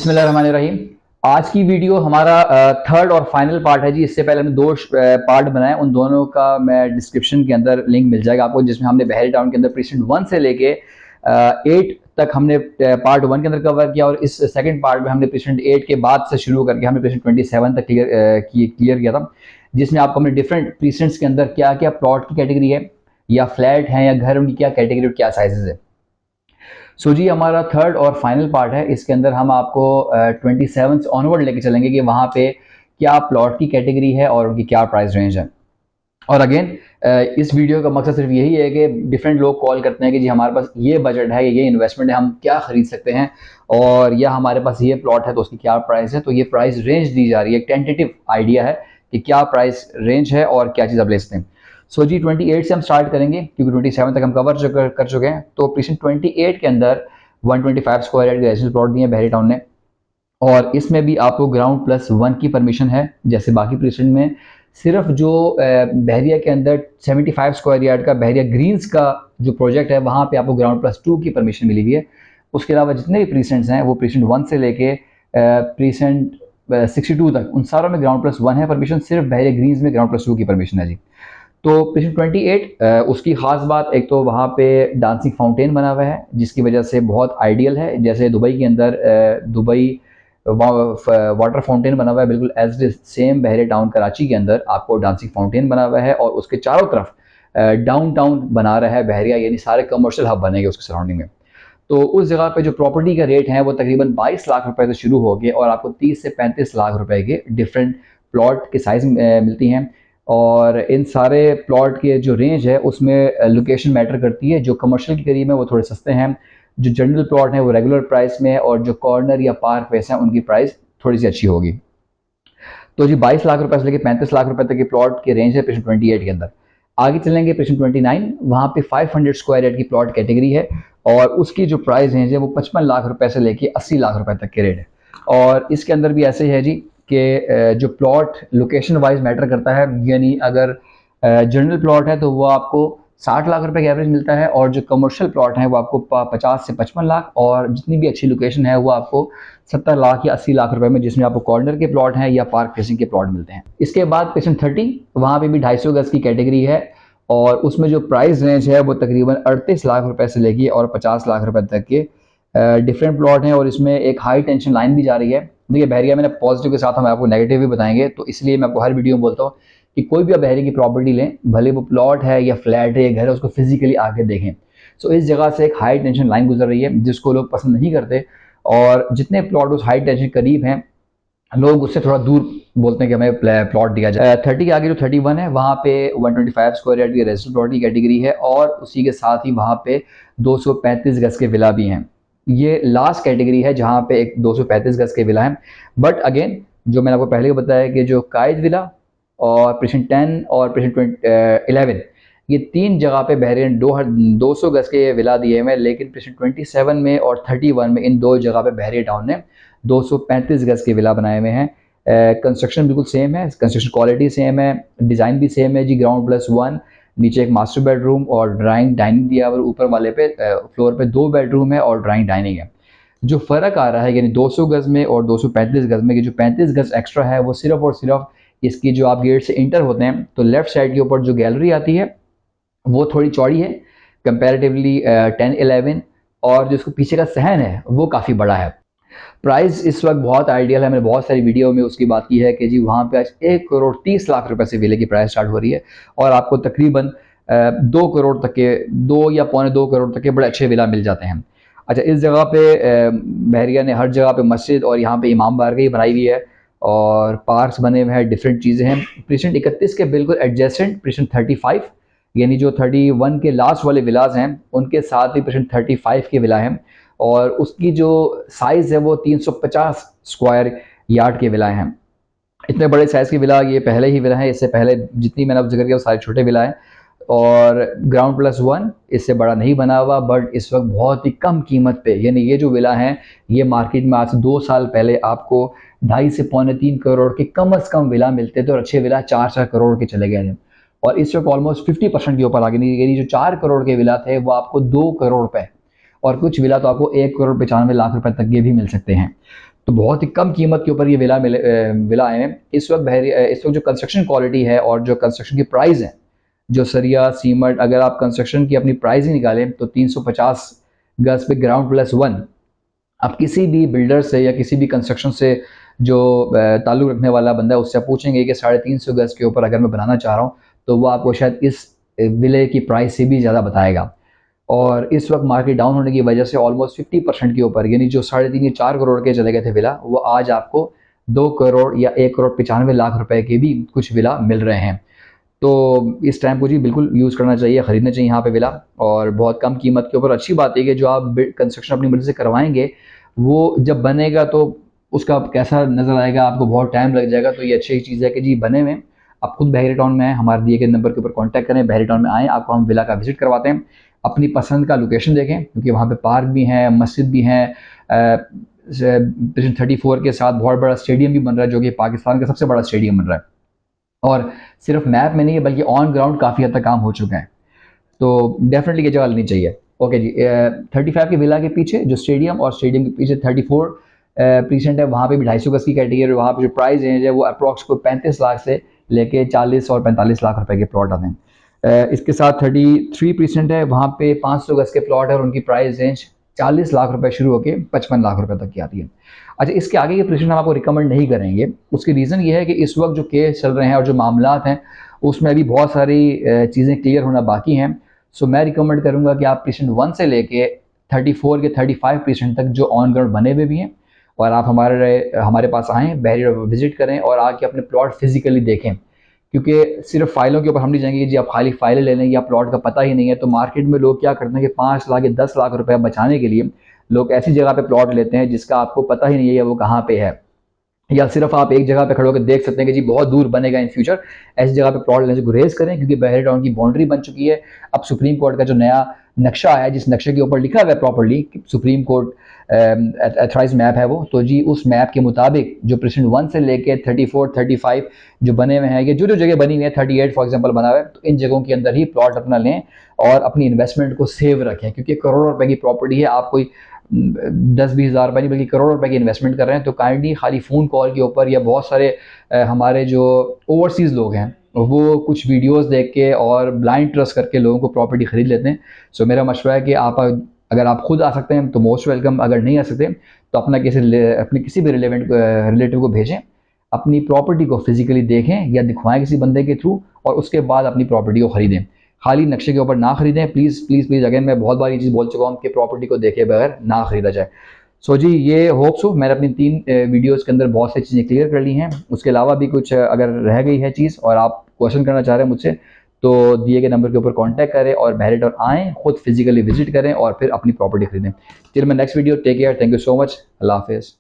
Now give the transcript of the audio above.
बिस्मिल्लाहिर्रहमानिर्रहीम। आज की वीडियो हमारा थर्ड और फाइनल पार्ट है जी। इससे पहले हमने दो पार्ट बनाए, उन दोनों का मैं डिस्क्रिप्शन के अंदर लिंक मिल जाएगा आपको, जिसमें हमने बहरी टाउन के अंदर प्रीसेंट 1 से लेके 8 तक हमने पार्ट 1 के अंदर कवर किया, और इस सेकंड पार्ट में हमने प्रीसेंट 8 के बाद से शुरू करके हमने प्रीसेंट 27 तक क्लियर किया था, जिसमें आपको हमने डिफरेंट प्रीसेंट्स के अंदर क्या क्या प्लॉट की कैटेगरी है या फ्लैट है या घर, उनकी क्या कैटेगरी और क्या साइजेस है। सो जी हमारा थर्ड और फाइनल पार्ट है। इसके अंदर हम आपको 27 ऑनवर्ड लेके चलेंगे कि वहाँ पे क्या प्लॉट की कैटेगरी है और उनकी क्या प्राइस रेंज है। और अगेन इस वीडियो का मकसद सिर्फ यही है कि डिफरेंट लोग कॉल करते हैं कि जी हमारे पास ये बजट है, ये इन्वेस्टमेंट है, हम क्या खरीद सकते हैं, और या हमारे पास ये प्लॉट है तो उसकी क्या प्राइस है। तो ये प्राइस रेंज दी जा रही है, एक टेंटेटिव आइडिया है कि क्या प्राइस रेंज है और क्या चीज़ आप ले सकते हैं। सो जी 28 से हम स्टार्ट करेंगे क्योंकि 27 तक हम कवर कर चुके हैं। तो प्रीसेंट 28 के अंदर 125 स्क्वायर यार्ड के रेजिडेंशियल प्लॉट दिए हैं बहरी टाउन ने, और इसमें भी आपको ग्राउंड प्लस 1 की परमिशन है। जैसे बाकी प्रीसेंट में सिर्फ जो बहरिया के अंदर 75 स्क्वायर यार्ड का बहरिया ग्रीन्स का जो प्रोजेक्ट है वहाँ पे आपको ग्राउंड प्लस 2 की परमिशन मिली हुई है। उसके अलावा जितने भी प्रीसेंट्स हैं वो प्रीसेंट 1 से लेके प्रीसेंट 62 तक उन सारों में ग्राउंड प्लस 1 है परमिशन, सिर्फ बहरिया ग्रीन्स में ग्राउंड प्लस 2 की परमिशन है जी। तो प्रीसेंट 28 उसकी ख़ास बात, एक तो वहाँ पे डांसिंग फाउंटेन बना हुआ है जिसकी वजह से बहुत आइडियल है। जैसे दुबई के अंदर दुबई वाटर फाउंटेन बना हुआ है, बिल्कुल एज सेम बहरे टाउन कराची के अंदर आपको डांसिंग फाउंटेन बना हुआ है, और उसके चारों तरफ डाउन टाउन बना रहा है बहरिया, यानी सारे कमर्शियल हब बनेंगे उसके सराउंडिंग में। तो उस जगह पे जो प्रॉपर्टी का रेट है वो तकरीबन 22 लाख रुपए से शुरू हो गए और आपको 30 से 35 लाख रुपए के डिफरेंट प्लॉट के साइज मिलती हैं। और इन सारे प्लॉट के जो रेंज है उसमें लोकेशन मैटर करती है। जो कमर्शियल के करीब है वो थोड़े सस्ते हैं, जो जनरल प्लॉट है वो रेगुलर प्राइस में है, और जो कॉर्नर या पार्क फेस हैं उनकी प्राइस थोड़ी सी अच्छी होगी। तो जी 22 लाख रुपए से लेकर 35 लाख रुपए तक की प्लॉट की रेंज है प्रीसेंट 28 के अंदर। आगे चलेंगे प्रीसेंट 29, वहाँ पे 500 स्क्वायर यार्ड की प्लॉट कैटेगरी है, और उसकी जो प्राइस रेंज है वो 55 लाख रुपए से लेकर 80 लाख रुपए तक के रेट है। और इसके अंदर भी ऐसे है जी कि जो प्लॉट लोकेशन वाइज मैटर करता है, यानी अगर जनरल प्लॉट है तो वो आपको 60 लाख रुपए का एवरेज मिलता है, और जो कमर्शियल प्लॉट है वो आपको 50 से 55 लाख, और जितनी भी अच्छी लोकेशन है वो आपको 70 लाख या 80 लाख रुपए में, जिसमें आपको कॉर्नर के प्लॉट हैं या पार्क फेसिंग के प्लॉट मिलते हैं। इसके बाद प्रीसेंट 30, वहाँ पे भी 250 गज की कैटेगरी है, और उसमें जो प्राइस रेंज है वो तकरीबन 38 लाख रुपए से लेके और 50 लाख रुपए तक के डिफरेंट प्लॉट हैं। और इसमें एक हाई टेंशन लाइन भी जा रही है। देखिए बहरिया में पॉजिटिव के साथ हम आपको नेगेटिव भी बताएंगे, तो इसलिए मैं आपको हर वीडियो में बोलता हूँ कि कोई भी आप बहरे की प्रॉपर्टी लें, भले वो प्लॉट है या फ्लैट है या घर है, उसको फिजिकली आके देखें। सो इस जगह से एक हाई टेंशन लाइन गुजर रही है जिसको लोग पसंद नहीं करते, और जितने प्लॉट उस हाई टेंशन करीब हैं लोग उससे थोड़ा दूर बोलते हैं कि हमें प्लॉट दिया जाए। 30 के आगे जो 31 है वहाँ पे 125 स्क्वायर यार्ड की रेजिडेंशियल प्लॉट की कैटेगरी है, और उसी के साथ ही वहाँ पे 235 गज के विला भी हैं। ये लास्ट कैटेगरी है जहाँ पे एक 235 गज के विला हैं। बट अगेन जो मैंने आपको पहले बताया कि जो कायद विला और प्रीसेंट 10 और प्रीसेंट 11, ये तीन जगह पे बहरीन 200 गज के विला दिए हुए हैं, लेकिन प्रीसेंट 27 में और 31 में इन दो जगह पे बहरी टाउन ने 235 गज के विला बनाए हुए हैं। कंस्ट्रक्शन बिल्कुल सेम है, कंस्ट्रक्शन क्वालिटी सेम है, डिज़ाइन भी सेम है जी। ग्राउंड प्लस 1, नीचे एक मास्टर बेडरूम और ड्राइंग डाइनिंग दिया, और ऊपर वाले पे फ्लोर पे 2 बेडरूम है और ड्राइंग डाइनिंग है। जो फ़र्क आ रहा है यानी 200 गज में और 235 गज में, कि जो 35 गज एक्स्ट्रा है वो सिर्फ और सिर्फ इसकी जो आप गेट से इंटर होते हैं तो लेफ्ट साइड के ऊपर जो गैलरी आती है वो थोड़ी चौड़ी है कंपैरेटिवली 10-11, और जो इसको पीछे का सहन है वो काफ़ी बड़ा है। प्राइस इस वक्त बहुत आइडियल है, मैंने बहुत सारी वीडियो में उसकी बात की है कि जी वहाँ पे आज 1 करोड़ 30 लाख रुपए से विले की प्राइस स्टार्ट हो रही है, और आपको तकरीबन 2 करोड़ तक के, 2 या पौने 2 करोड़ तक के बड़े अच्छे विला मिल जाते हैं। अच्छा, इस जगह पे बहरिया ने हर जगह पे मस्जिद और यहाँ पे इमाम बारगाह बनाई हुई है, और पार्क्स बने हुए हैं, डिफरेंट चीज़ें हैं। प्रीसेंट 31 के बिल्कुल एडजेसेंट प्रीसेंट 35, यानी जो 31 के लास्ट वाले विलाज हैं उनके साथ ही प्रीसेंट 35 के विला हैं, और उसकी जो साइज़ है वो 350 स्क्वायर यार्ड के विला हैं। इतने बड़े साइज़ की विला ये पहले ही विला है, इससे पहले जितनी मैंने अब जिक्र किया वो सारे छोटे विला हैं, और ग्राउंड प्लस 1 इससे बड़ा नहीं बना हुआ, बट इस वक्त बहुत ही कम कीमत पे, यानी ये जो विला हैं ये मार्केट में आज से 2 साल पहले आपको 2.5 से पौने 3 करोड़ के कम अज़ कम विला मिलते थे, और अच्छे विला 4-4 करोड़ के चले गए थे, और इस वक्त ऑलमोस्ट 50% के ऊपर आ गए। यानी जो 4 करोड़ के विला थे वो आपको 2 करोड़ रुपए, और कुछ विला तो आपको 1 करोड़ 95 लाख रुपए तक के भी मिल सकते हैं। तो बहुत ही कम कीमत के ऊपर ये विला आए हैं। इस वक्त जो कंस्ट्रक्शन क्वालिटी है और जो कंस्ट्रक्शन की प्राइस है, जो सरिया सीमेंट, अगर आप कंस्ट्रक्शन की अपनी प्राइस ही निकालें तो 350 गज पे ग्राउंड प्लस वन, आप किसी भी बिल्डर से या किसी भी कंस्ट्रक्शन से जो ताल्लुक़ रखने वाला बंदा है उससे आप पूछेंगे कि 350 गज के ऊपर अगर मैं बनाना चाह रहा हूँ, तो वो आपको शायद इस विले की प्राइस से भी ज़्यादा बताएगा। और इस वक्त मार्केट डाउन होने की वजह से ऑलमोस्ट 50% के ऊपर, यानी जो 3.5 या 4 करोड़ के चले गए थे विला, वो आज आपको 2 करोड़ या 1 करोड़ 95 लाख रुपए के भी कुछ विला मिल रहे हैं। तो इस टाइम को जी बिल्कुल यूज़ करना चाहिए, ख़रीदना चाहिए यहाँ पे विला, और बहुत कम कीमत के ऊपर। अच्छी बात है कि जो आप कंस्ट्रक्शन अपनी मर्ज़ी से करवाएंगे, वो जब बनेगा तो उसका कैसा नज़र आएगा, आपको बहुत टाइम लग जाएगा। तो ये अच्छी चीज़ है कि जी बने हुए आप खुद बहरी टाउन में हैं, हमारे दिए गए नंबर के ऊपर कॉन्टैक्ट करें, बहरी टाउन में आएँ, आपको हम विला का विज़िट करवाते हैं। अपनी पसंद का लोकेशन देखें, क्योंकि वहाँ पे पार्क भी हैं, मस्जिद भी हैं, प्रेसिडेंट 34 के साथ बहुत बड़ा स्टेडियम भी बन रहा है, जो कि पाकिस्तान का सबसे बड़ा स्टेडियम बन रहा है। और सिर्फ मैप में नहीं है, बल्कि ऑन ग्राउंड काफ़ी हद तक काम हो चुका है। तो डेफिनेटली ये जगह लेनी चाहिए। ओके जी, 35 के विला के पीछे जो स्टेडियम, और स्टेडियम के पीछे 34 प्रीसेंट है, वहाँ पे भी 250 गज की कैटेगरी, वहाँ पे जो प्राइस रेंज है वो अप्रॉक्स को 35 लाख से लेके 40 और 45 लाख रुपए के प्लॉट आते हैं। इसके साथ 33% है, वहाँ पे 500 गज के प्लॉट है और उनकी प्राइस रेंज 40 लाख रुपए शुरू होकर 55 लाख रुपए तक की आती है। अच्छा, इसके आगे के प्रीसेंट हम आपको रिकमेंड नहीं करेंगे। उसकी रीज़न ये है कि इस वक्त जो केस चल रहे हैं और जो मामलात हैं, उसमें अभी बहुत सारी चीज़ें क्लियर होना बाकी हैं। सो मैं रिकमेंड करूँगा कि आप प्रीसेंट 1 से लेके 34 के 35% तक जो ऑन ग्राउंड बने हुए भी हैं, और आप हमारे पास आएँ, बहरी विज़िट करें और आके अपने प्लॉट फिज़िकली देखें। क्योंकि सिर्फ फाइलों के ऊपर हम नहीं जाएंगे कि जी आप खाली फाइलें ले लें, या प्लॉट का पता ही नहीं है। तो मार्केट में लोग क्या करते हैं कि 5 लाख या 10 लाख रुपए बचाने के लिए लोग ऐसी जगह पे प्लॉट लेते हैं जिसका आपको पता ही नहीं है वो कहाँ पे है, या सिर्फ आप एक जगह पे खड़े होकर देख सकते हैं कि जी बहुत दूर बनेगा इन फ्यूचर। ऐसी जगह पे प्लॉट लेने से गुरेज करें, क्योंकि बहरी टाउन की बाउंड्री बन चुकी है। अब सुप्रीम कोर्ट का जो नया नक्शा आया, जिस नक्शे के ऊपर लिखा हुआ है प्रॉपर्ली सुप्रीम कोर्ट एथराइज मैप है वो, तो जी उस मैप के मुताबिक जो प्रेसिडेंट 1 से लेके 34 35 जो बने हुए हैं, ये जो जगह बनी हुई है, 38 फॉर एग्जाम्पल बना हुआ है, तो इन जगहों के अंदर ही प्लॉट अपना लें और अपनी इन्वेस्टमेंट को सेव रखें। क्योंकि करोड़ों रुपए की प्रॉपर्टी है, आप कोई 10-20 हज़ार रुपये नहीं बल्कि करोड़ों रुपए की इन्वेस्टमेंट कर रहे हैं। तो काइंडली खाली फ़ोन कॉल के ऊपर, या बहुत सारे हमारे जो ओवरसीज़ लोग हैं वो कुछ वीडियोस देख के और ब्लाइंड ट्रस्ट करके लोगों को प्रॉपर्टी ख़रीद लेते हैं। सो मेरा मशवरा है कि आप अगर आप खुद आ सकते हैं तो मोस्ट वेलकम, अगर नहीं आ सकते तो अपने किसी भी रिलेटिव को भेजें, अपनी प्रॉपर्टी को फिजिकली देखें या दिखवाएं किसी बंदे के थ्रू, और उसके बाद अपनी प्रॉपर्टी को ख़रीदें। खाली नक्शे के ऊपर ना खरीदें, प्लीज़ प्लीज़ प्लीज़। अगेन मैं बहुत बार ये चीज़ बोल चुका हूँ कि प्रॉपर्टी को देखे बगैर ना खरीदा जाए। सो जी, ये होप सो मैंने अपनी 3 वीडियोज़ के अंदर बहुत सी चीज़ें क्लियर कर ली हैं। उसके अलावा भी कुछ अगर रह गई है चीज़ और आप क्वेश्चन करना चाह रहे हैं मुझसे, तो दिए गए नंबर के ऊपर कॉन्टैक्ट करें और बहरी टाउन आएँ, खुद फिजिकली विजिट करें और फिर अपनी प्रॉपर्टी खरीदें। फिर मैं next video, take care, thank you so much, Allah हाफिज़।